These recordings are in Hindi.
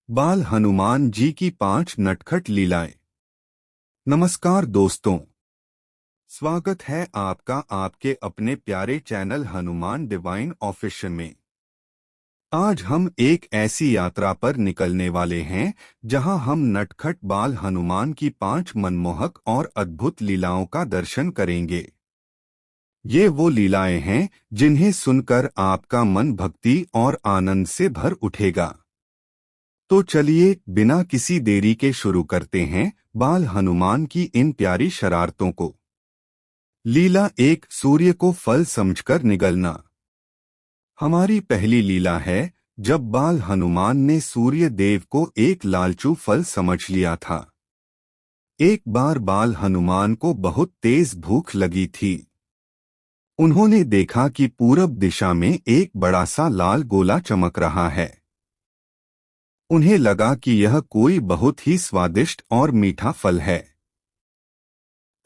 बाल हनुमान जी की 5 नटखट लीलाएं। नमस्कार दोस्तों, स्वागत है आपका आपके अपने प्यारे चैनल हनुमान डिवाइन ऑफिशियल में। आज हम एक ऐसी यात्रा पर निकलने वाले हैं जहां हम नटखट बाल हनुमान की 5 मनमोहक और अद्भुत लीलाओं का दर्शन करेंगे। ये वो लीलाएं हैं जिन्हें सुनकर आपका मन भक्ति और आनंद से भर उठेगा। तो चलिए बिना किसी देरी के शुरू करते हैं बाल हनुमान की इन प्यारी शरारतों को। लीला एक, सूर्य को फल समझकर निगलना। हमारी पहली लीला है जब बाल हनुमान ने सूर्य देव को एक लालचू फल समझ लिया था। एक बार बाल हनुमान को बहुत तेज भूख लगी थी। उन्होंने देखा कि पूरब दिशा में एक बड़ा सा लाल गोला चमक रहा है। उन्हें लगा कि यह कोई बहुत ही स्वादिष्ट और मीठा फल है।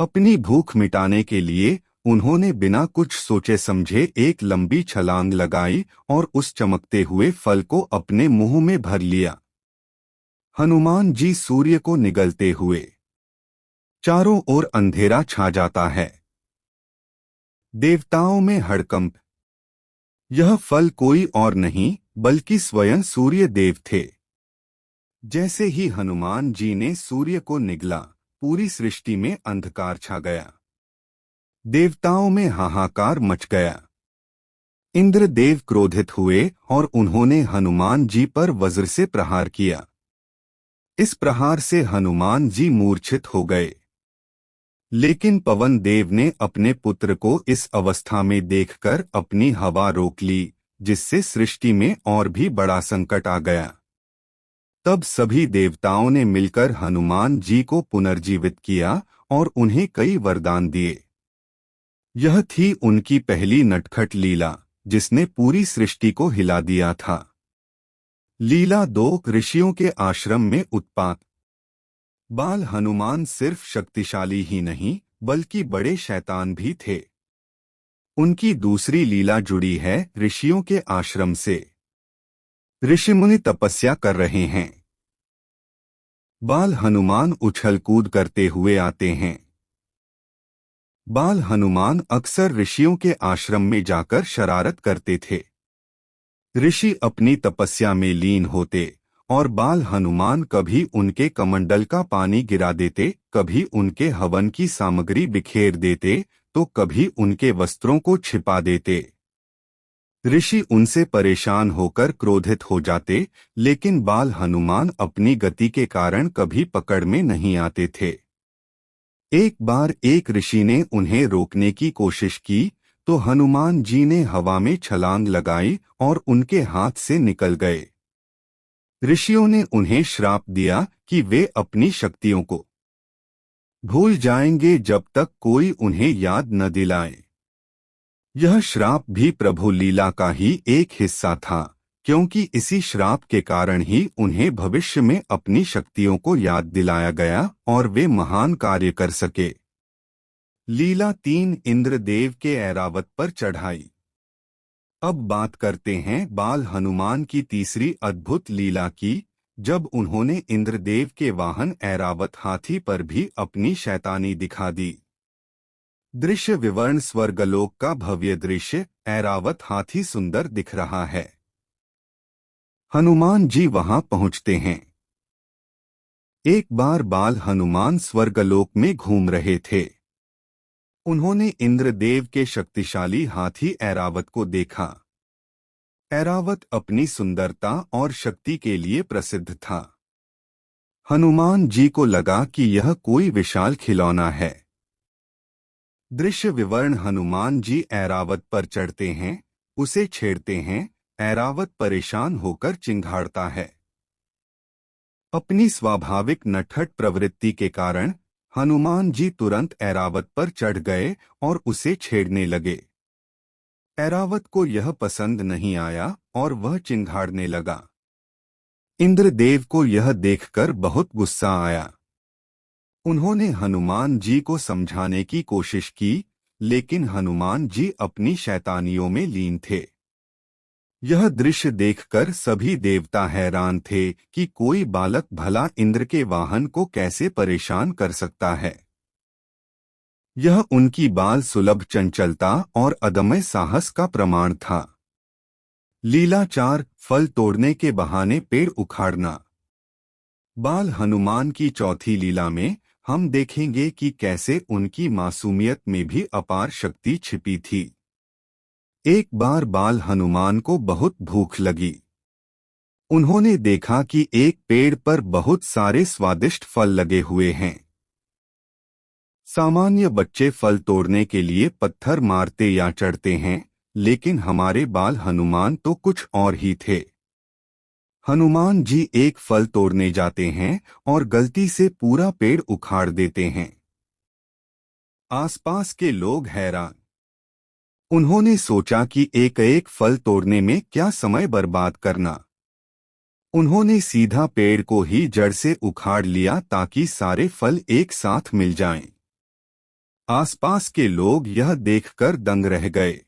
अपनी भूख मिटाने के लिए उन्होंने बिना कुछ सोचे समझे एक लंबी छलांग लगाई और उस चमकते हुए फल को अपने मुंह में भर लिया। हनुमान जी सूर्य को निगलते हुए चारों ओर अंधेरा छा जाता है। देवताओं में हड़कंप। यह फल कोई और नहीं बल्कि स्वयं सूर्य देव थे। जैसे ही हनुमान जी ने सूर्य को निगला, पूरी सृष्टि में अंधकार छा गया। देवताओं में हाहाकार मच गया। इंद्रदेव क्रोधित हुए और उन्होंने हनुमान जी पर वज्र से प्रहार किया। इस प्रहार से हनुमान जी मूर्छित हो गए। लेकिन पवन देव ने अपने पुत्र को इस अवस्था में देखकर अपनी हवा रोक ली, जिससे सृष्टि में और भी बड़ा संकट आ गया। तब सभी देवताओं ने मिलकर हनुमान जी को पुनर्जीवित किया और उन्हें कई वरदान दिए। यह थी उनकी पहली नटखट लीला, जिसने पूरी सृष्टि को हिला दिया था। लीला 2, ऋषियों के आश्रम में उत्पात। बाल हनुमान सिर्फ शक्तिशाली ही नहीं बल्कि बड़े शैतान भी थे। उनकी दूसरी लीला जुड़ी है ऋषियों के आश्रम से। ऋषि मुनि तपस्या कर रहे हैं। बाल हनुमान उछल कूद करते हुए आते हैं। बाल हनुमान अक्सर ऋषियों के आश्रम में जाकर शरारत करते थे। ऋषि अपनी तपस्या में लीन होते और बाल हनुमान कभी उनके कमंडल का पानी गिरा देते, कभी उनके हवन की सामग्री बिखेर देते, तो कभी उनके वस्त्रों को छिपा देते। ऋषि उनसे परेशान होकर क्रोधित हो जाते, लेकिन बाल हनुमान अपनी गति के कारण कभी पकड़ में नहीं आते थे। एक बार एक ऋषि ने उन्हें रोकने की कोशिश की, तो हनुमान जी ने हवा में छलांग लगाई और उनके हाथ से निकल गए। ऋषियों ने उन्हें श्राप दिया कि वे अपनी शक्तियों को भूल जाएंगे जब तक कोई उन्हें याद न दिलाए। यह श्राप भी प्रभु लीला का ही एक हिस्सा था, क्योंकि इसी श्राप के कारण ही उन्हें भविष्य में अपनी शक्तियों को याद दिलाया गया और वे महान कार्य कर सके। लीला 3, इंद्रदेव के ऐरावत पर चढ़ाई। अब बात करते हैं बाल हनुमान की तीसरी अद्भुत लीला की, जब उन्होंने इंद्रदेव के वाहन ऐरावत हाथी पर भी अपनी शैतानी दिखा दी। दृश्य विवरण स्वर्गलोक का भव्य दृश्य। ऐरावत हाथी सुंदर दिख रहा है। हनुमान जी वहां पहुंचते हैं। एक बार बाल हनुमान स्वर्गलोक में घूम रहे थे। उन्होंने इंद्रदेव के शक्तिशाली हाथी ऐरावत को देखा। ऐरावत अपनी सुंदरता और शक्ति के लिए प्रसिद्ध था। हनुमान जी को लगा कि यह कोई विशाल खिलौना है। दृश्य विवरण हनुमान जी ऐरावत पर चढ़ते हैं, उसे छेड़ते हैं। ऐरावत परेशान होकर चिंघाड़ता है। अपनी स्वाभाविक नटखट प्रवृत्ति के कारण हनुमान जी तुरंत ऐरावत पर चढ़ गए और उसे छेड़ने लगे। ऐरावत को यह पसंद नहीं आया और वह चिंघाड़ने लगा। इंद्रदेव को यह देखकर बहुत गुस्सा आया। उन्होंने हनुमान जी को समझाने की कोशिश की, लेकिन हनुमान जी अपनी शैतानियों में लीन थे। यह दृश्य देखकर सभी देवता हैरान थे कि कोई बालक भला इंद्र के वाहन को कैसे परेशान कर सकता है। यह उनकी बाल सुलभ चंचलता और अदम्य साहस का प्रमाण था। लीला 4, फल तोड़ने के बहाने पेड़ उखाड़ना। बाल हनुमान की चौथी लीला में हम देखेंगे कि कैसे उनकी मासूमियत में भी अपार शक्ति छिपी थी। एक बार बाल हनुमान को बहुत भूख लगी। उन्होंने देखा कि एक पेड़ पर बहुत सारे स्वादिष्ट फल लगे हुए हैं। सामान्य बच्चे फल तोड़ने के लिए पत्थर मारते या चढ़ते हैं, लेकिन हमारे बाल हनुमान तो कुछ और ही थे। हनुमान जी एक फल तोड़ने जाते हैं और गलती से पूरा पेड़ उखाड़ देते हैं। आसपास के लोग हैरान। उन्होंने सोचा कि एक एक फल तोड़ने में क्या समय बर्बाद करना। उन्होंने सीधा पेड़ को ही जड़ से उखाड़ लिया ताकि सारे फल एक साथ मिल जाएं। आसपास के लोग यह देखकर दंग रह गए।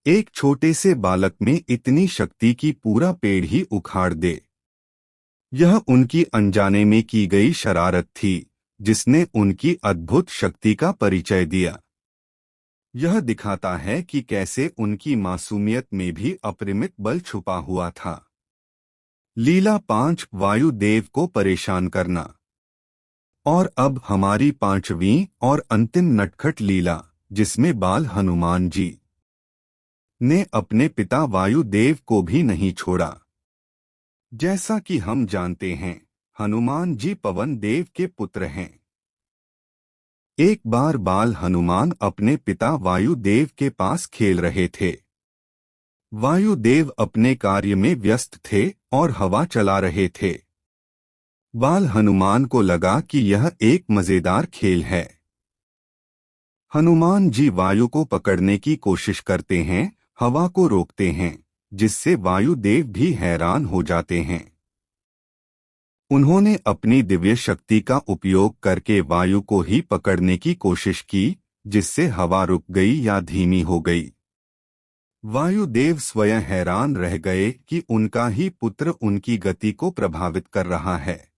एक छोटे से बालक में इतनी शक्ति कि पूरा पेड़ ही उखाड़ दे। यह उनकी अनजाने में की गई शरारत थी, जिसने उनकी अद्भुत शक्ति का परिचय दिया। यह दिखाता है कि कैसे उनकी मासूमियत में भी अपरिमित बल छुपा हुआ था। लीला 5, वायुदेव को परेशान करना। और अब हमारी 5वीं और अंतिम नटखट लीला, जिसमें बाल हनुमान जी ने अपने पिता वायुदेव को भी नहीं छोड़ा। जैसा कि हम जानते हैं, हनुमान जी पवन देव के पुत्र हैं। एक बार बाल हनुमान अपने पिता वायुदेव के पास खेल रहे थे। वायुदेव अपने कार्य में व्यस्त थे और हवा चला रहे थे। बाल हनुमान को लगा कि यह एक मजेदार खेल है। हनुमान जी वायु को पकड़ने की कोशिश करते हैं, हवा को रोकते हैं, जिससे वायुदेव भी हैरान हो जाते हैं। उन्होंने अपनी दिव्य शक्ति का उपयोग करके वायु को ही पकड़ने की कोशिश की, जिससे हवा रुक गई या धीमी हो गई। वायुदेव स्वयं हैरान रह गए कि उनका ही पुत्र उनकी गति को प्रभावित कर रहा है।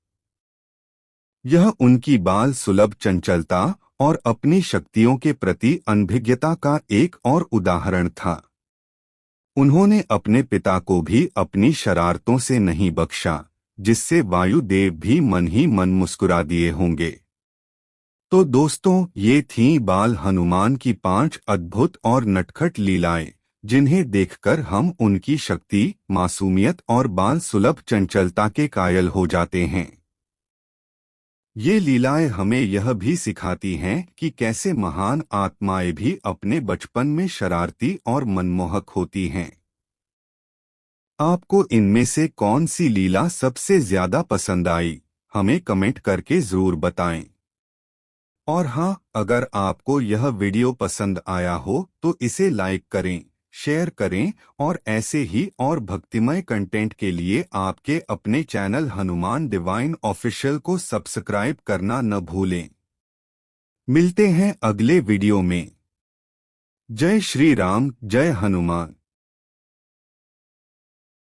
यह उनकी बाल सुलभ चंचलता और अपनी शक्तियों के प्रति अनभिज्ञता का एक और उदाहरण था। उन्होंने अपने पिता को भी अपनी शरारतों से नहीं बख्शा, जिससे वायुदेव भी मन ही मन मुस्कुरा दिए होंगे। तो दोस्तों, ये थीं बाल हनुमान की 5 अद्भुत और नटखट लीलाएं, जिन्हें देखकर हम उनकी शक्ति, मासूमियत और बाल सुलभ चंचलता के कायल हो जाते हैं। ये लीलाएं हमें यह भी सिखाती हैं कि कैसे महान आत्माएं भी अपने बचपन में शरारती और मनमोहक होती हैं। आपको इनमें से कौन सी लीला सबसे ज्यादा पसंद आई, हमें कमेंट करके जरूर बताएं। और हाँ, अगर आपको यह वीडियो पसंद आया हो तो इसे लाइक करें, शेयर करें और ऐसे ही और भक्तिमय कंटेंट के लिए आपके अपने चैनल हनुमान डिवाइन ऑफिशियल को सब्सक्राइब करना न भूलें। मिलते हैं अगले वीडियो में। जय श्री राम, जय हनुमान।